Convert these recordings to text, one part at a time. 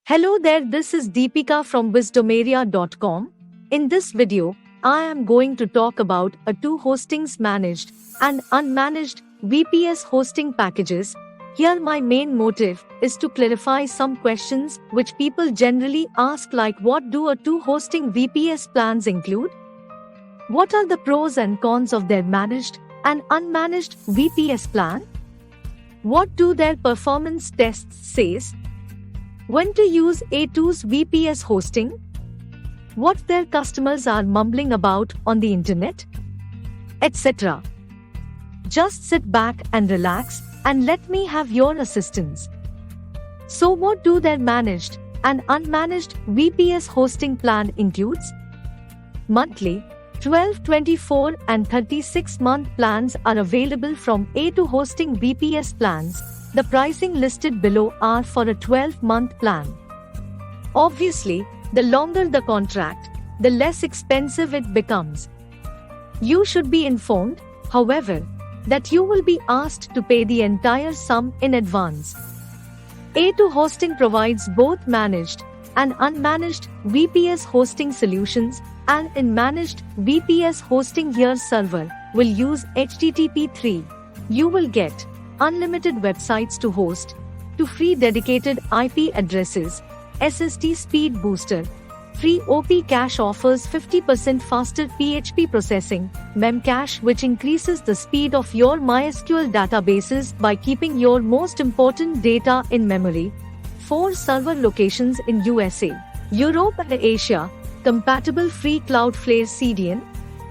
Hello there, this is Deepika from wisdomaria.com. In this video, I am going to talk about two hostings managed and unmanaged VPS hosting packages. Here my main motive is to clarify some questions which people generally ask, like what do two hosting VPS plans include? What are the pros and cons of their managed and unmanaged VPS plan? What do their performance tests says? When to use A2's VPS hosting? What their customers are mumbling about on the internet? Etc. Just sit back and relax and let me have your assistance. So what do their managed and unmanaged VPS hosting plan includes? Monthly, 12, 24 and 36-month plans are available from A2 hosting VPS plans. The pricing listed below are for a 12-month plan. Obviously, the longer the contract, the less expensive it becomes. You should be informed, however, that you will be asked to pay the entire sum in advance. A2 Hosting provides both managed and unmanaged VPS hosting solutions, and in managed VPS hosting, your server will use HTTP3. You will get unlimited websites to host, to free dedicated IP addresses, SSD speed booster, free OP cache offers 50% faster PHP processing, Memcache which increases the speed of your MySQL databases by keeping your most important data in memory, 4 server locations in USA, Europe and Asia, compatible free Cloudflare CDN,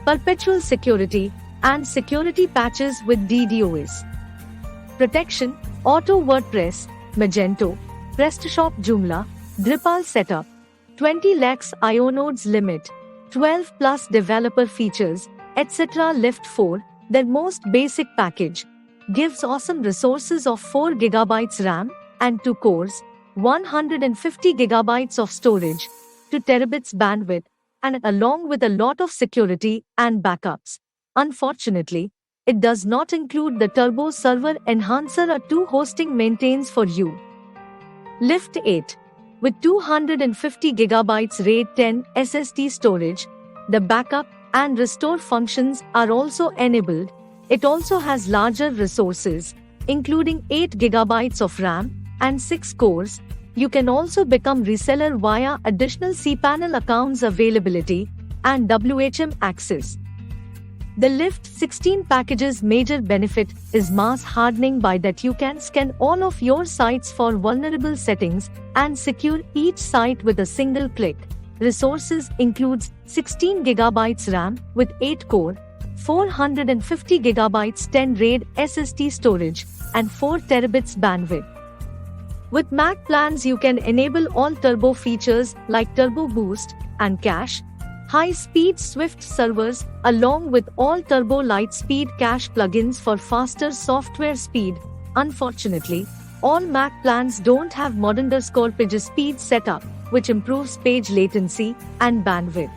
perpetual security, and security patches with DDoS protection, Auto WordPress, Magento, PrestaShop Joomla, Drupal setup, 20 lakhs inodes limit, 12 plus developer features, etc. Lift 4, their most basic package, gives awesome resources of 4 GB RAM and 2 cores, 150 GB of storage, 2 terabits bandwidth, and along with a lot of security and backups. Unfortunately, it does not include the Turbo Server Enhancer A2 hosting maintains for you. Lift 8. With 250 GB RAID 10 SSD storage, the backup and restore functions are also enabled. It also has larger resources, including 8 GB of RAM and 6 cores. You can also become reseller via additional cPanel accounts availability and WHM access. The Lift 16 package's major benefit is mass hardening, by that you can scan all of your sites for vulnerable settings and secure each site with a single click. Resources includes 16 GB RAM with 8 core, 450 GB 10 RAID SSD storage, and 4 terabits bandwidth. With Mac plans, you can enable all turbo features like Turbo Boost and Cache, high-speed Swift servers, along with all Turbo Lightspeed cache plugins for faster software speed. Unfortunately, all Mac plans don't have modern_page speed setup, which improves page latency and bandwidth.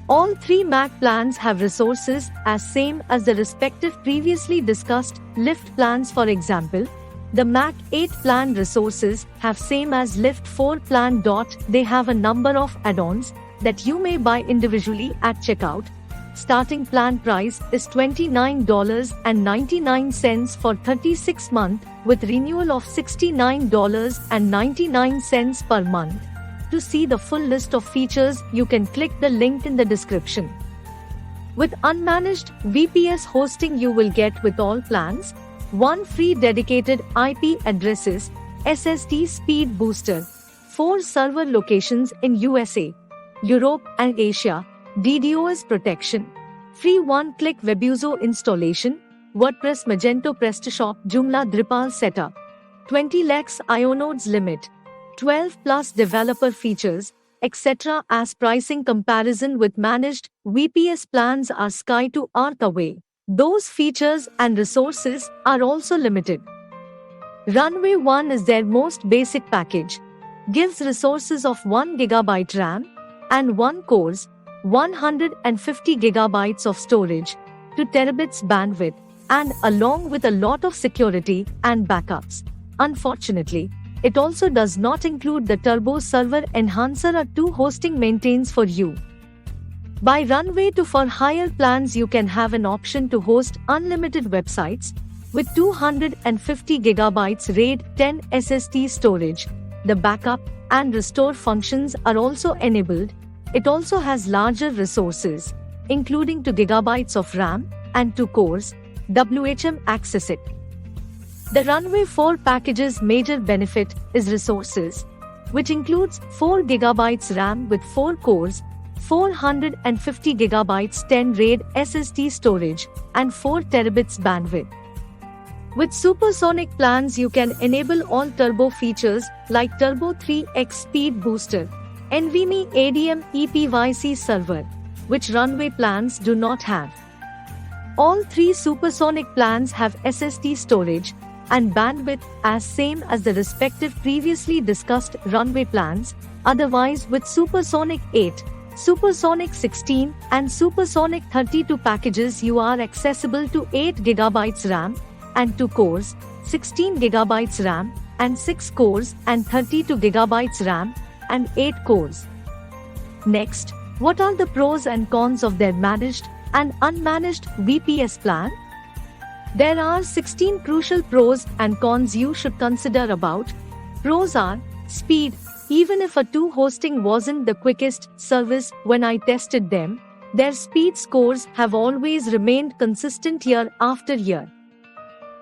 All 3 Mac plans have resources as same as the respective previously discussed Lift plans. For example, the Mac 8 plan resources have same as Lift 4 plan. They have a number of add-ons that you may buy individually at checkout. Starting plan price is $29.99 for 36 months, with renewal of $69.99 per month. To see the full list of features, you can click the link in the description. With unmanaged VPS hosting, you will get with all plans 1 free dedicated IP addresses, SSD speed booster, 4 server locations in USA, Europe and Asia, DDoS protection, free one-click Webuzo installation, WordPress, Magento, PrestaShop, Joomla, Drupal setup, 20 lakhs inodes limit, 12 plus developer features, etc. As pricing comparison with managed VPS plans are sky to earth away. Those features and resources are also limited. Runway 1 is their most basic package, gives resources of 1 GB RAM and 1 cores, 150 GB of storage, 2 terabits bandwidth, and along with a lot of security and backups. Unfortunately, It also does not include the Turbo Server Enhancer A2 hosting maintains for you. By Runway to for higher plans, you can have an option to host unlimited websites with 250 GB RAID 10 SSD storage. The backup and restore functions are also enabled. It also has larger resources, including 2 GB of RAM and 2 cores. WHM access it. The Runway 4 package's major benefit is resources, which includes 4 GB RAM with 4 cores, 450 GB 10 RAID SSD storage, and 4 terabits bandwidth. With supersonic plans, you can enable all turbo features like Turbo 3x Speed Booster, NVMe ADM EPYC server, which Runway plans do not have. All 3 supersonic plans have SSD storage and bandwidth as same as the respective previously discussed Runway plans. Otherwise, with Supersonic 8, Supersonic 16 and Supersonic 32 packages, you are accessible to 8 GB RAM and 2 cores, 16 GB RAM and 6 cores, and 32 GB RAM and 8 cores. Next, what are the pros and cons of their managed and unmanaged VPS plan? There are 16 crucial pros and cons you should consider about. Pros are speed. Even if A2 hosting wasn't the quickest service when I tested them, their speed scores have always remained consistent year after year.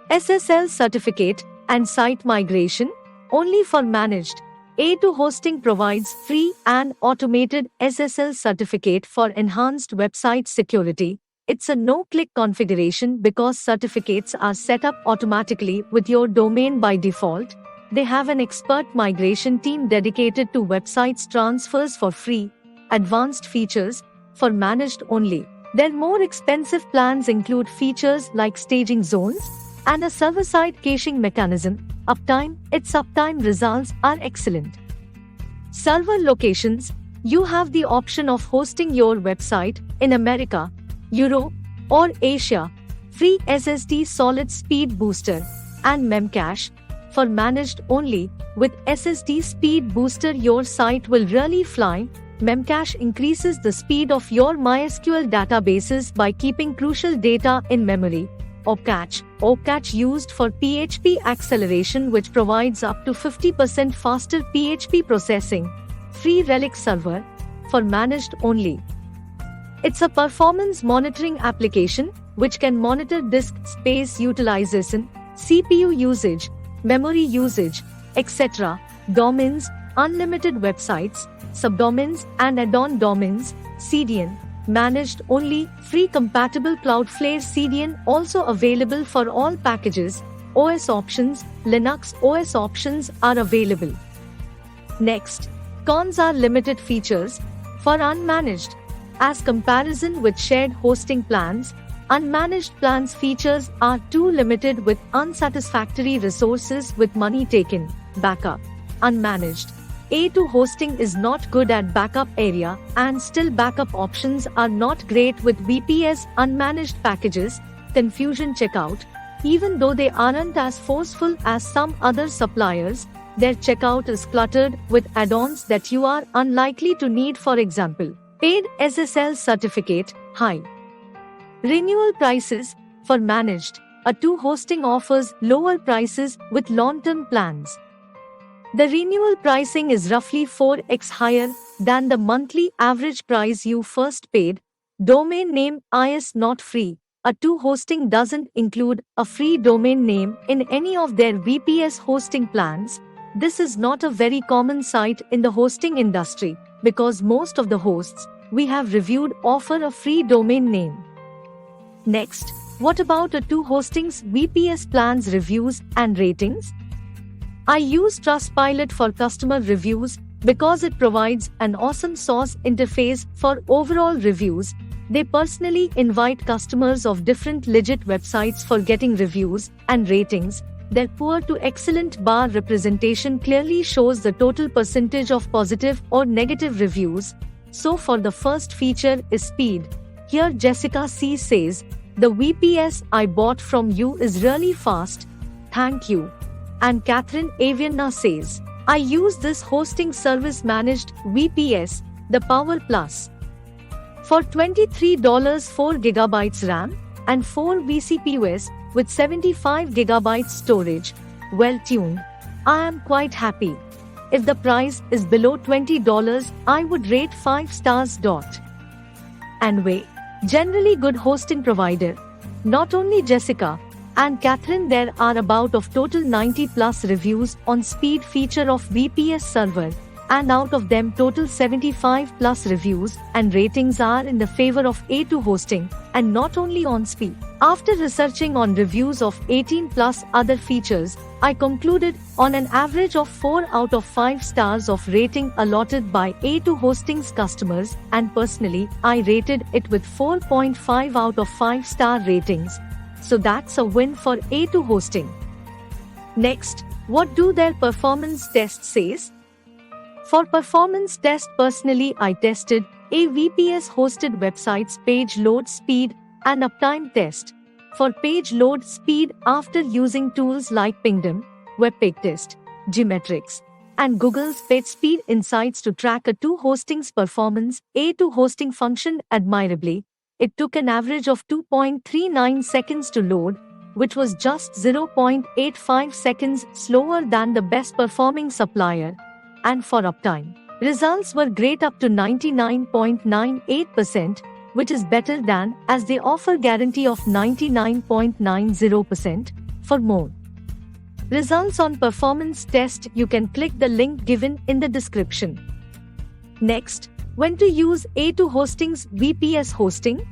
SSL certificate and site migration only for managed. A2 hosting provides free and automated SSL certificate for enhanced website security. It's a no-click configuration because certificates are set up automatically with your domain by default. They have an expert migration team dedicated to websites transfers for free, advanced features for managed only. Their more expensive plans include features like staging zones and a server-side caching mechanism. Its uptime results are excellent. Server locations. You have the option of hosting your website in America, Europe, or Asia. Free SSD Solid Speed Booster and Memcache for managed only. With SSD Speed Booster, your site will really fly. Memcache increases the speed of your MySQL databases by keeping crucial data in memory. Opcache used for PHP acceleration, which provides up to 50% faster PHP processing. Free Relic Server for managed only. It's a performance monitoring application which can monitor disk space utilization, CPU usage, memory usage, etc. Domains, unlimited websites, subdomains and add-on domains. CDN, managed only. Free compatible Cloudflare CDN also available for all packages. OS options, Linux OS options are available. Next, cons are limited features for unmanaged. As comparison with shared hosting plans, unmanaged plans features are too limited with unsatisfactory resources with money taken. Backup. Unmanaged. A2 hosting is not good at backup area, and still backup options are not great with VPS unmanaged packages. Confusion checkout. Even though they aren't as forceful as some other suppliers, their checkout is cluttered with add-ons that you are unlikely to need. For example, paid SSL certificate, high renewal prices. For managed, A2 hosting offers lower prices with long-term plans. The renewal pricing is roughly 4x higher than the monthly average price you first paid. Domain name is not free. A2 hosting doesn't include a free domain name in any of their VPS hosting plans. This is not a very common sight in the hosting industry, because most of the hosts we have reviewed offer a free domain name. Next, what about A2 hosting's VPS plans reviews and ratings? I use Trustpilot for customer reviews because it provides an awesome source interface for overall reviews. They personally invite customers of different legit websites for getting reviews and ratings. Their poor to excellent bar representation clearly shows the total percentage of positive or negative reviews. So for the first feature is speed. Here Jessica C says, "The VPS I bought from you is really fast. Thank you. and Catherine Aviana says, I use this hosting service managed VPS, the Power Plus. For $23, 4 GB RAM and 4 vCPUs with 75 GB storage, well tuned. I am quite happy. If the price is below $20, I would rate 5 stars. Anyway, generally good hosting provider. Not only Jessica and Catherine, there are about of total 90 plus reviews on speed feature of VPS server, and out of them total 75 plus reviews and ratings are in the favor of A2 hosting, and not only on speed. After researching on reviews of 18 plus other features, I concluded on an average of 4 out of 5 stars of rating allotted by A2 hosting's customers, and personally, I rated it with 4.5 out of 5 star ratings. So that's a win for A2 hosting. Next, what do their performance test says? For performance test, personally I tested a VPS hosted website's page load speed and uptime test. For page load speed, after using tools like Pingdom, WebPageTest, Gmetrics, and Google's PageSpeed Insights to track A2 hosting's performance, A2 hosting functioned admirably. It took an average of 2.39 seconds to load, which was just 0.85 seconds slower than the best performing supplier. And for uptime, results were great up to 99.98%, which is better than, as they offer guarantee of 99.90%. For more results on performance test, you can click the link given in the description. Next, when to use A2 hosting's VPS hosting?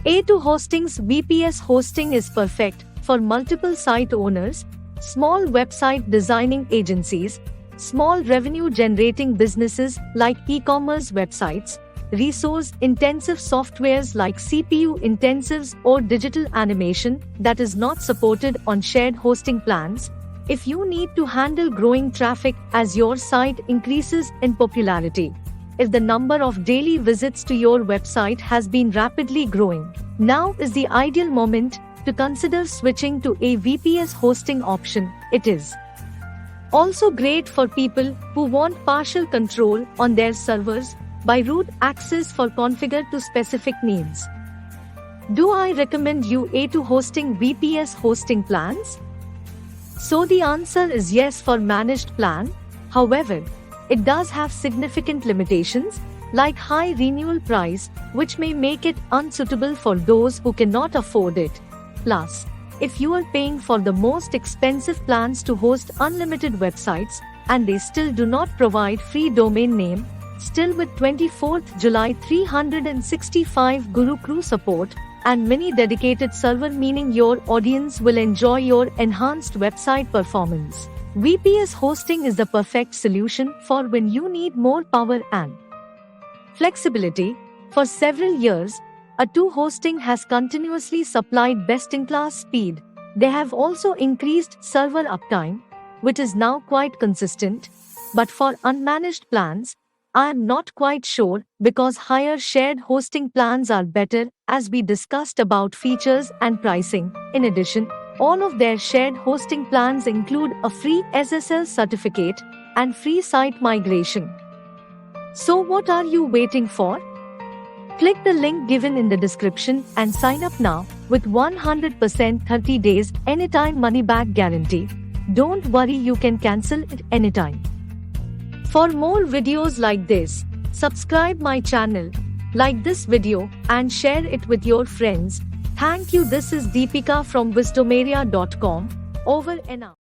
A2 hosting's VPS hosting is perfect for multiple site owners, small website designing agencies, small revenue-generating businesses like e-commerce websites, resource-intensive softwares like CPU-intensives or digital animation that is not supported on shared hosting plans. If you need to handle growing traffic as your site increases in popularity, if the number of daily visits to your website has been rapidly growing, now is the ideal moment to consider switching to a VPS hosting option. It is also great for people who want partial control on their servers by root access for configured to specific needs. Do I recommend you A2 hosting VPS hosting plans? So the answer is yes for managed plan. However, it does have significant limitations like high renewal price, which may make it unsuitable for those who cannot afford it. Plus, if you are paying for the most expensive plans to host unlimited websites and they still do not provide free domain name, still with 24th July 365 Guru Crew support and many dedicated server, meaning your audience will enjoy your enhanced website performance. VPS hosting is the perfect solution for when you need more power and flexibility. For several years, A2 hosting has continuously supplied best-in-class speed. They have also increased server uptime, which is now quite consistent. But for unmanaged plans, I am not quite sure, because higher shared hosting plans are better, as we discussed about features and pricing. In addition, all of their shared hosting plans include a free SSL certificate and free site migration. So what are you waiting for? Click the link given in the description and sign up now with 100% 30 days anytime money back guarantee. Don't worry, you can cancel it anytime. For more videos like this, subscribe my channel, like this video and share it with your friends. Thank you. This is Deepika from Wisdomaria.com. Over and out.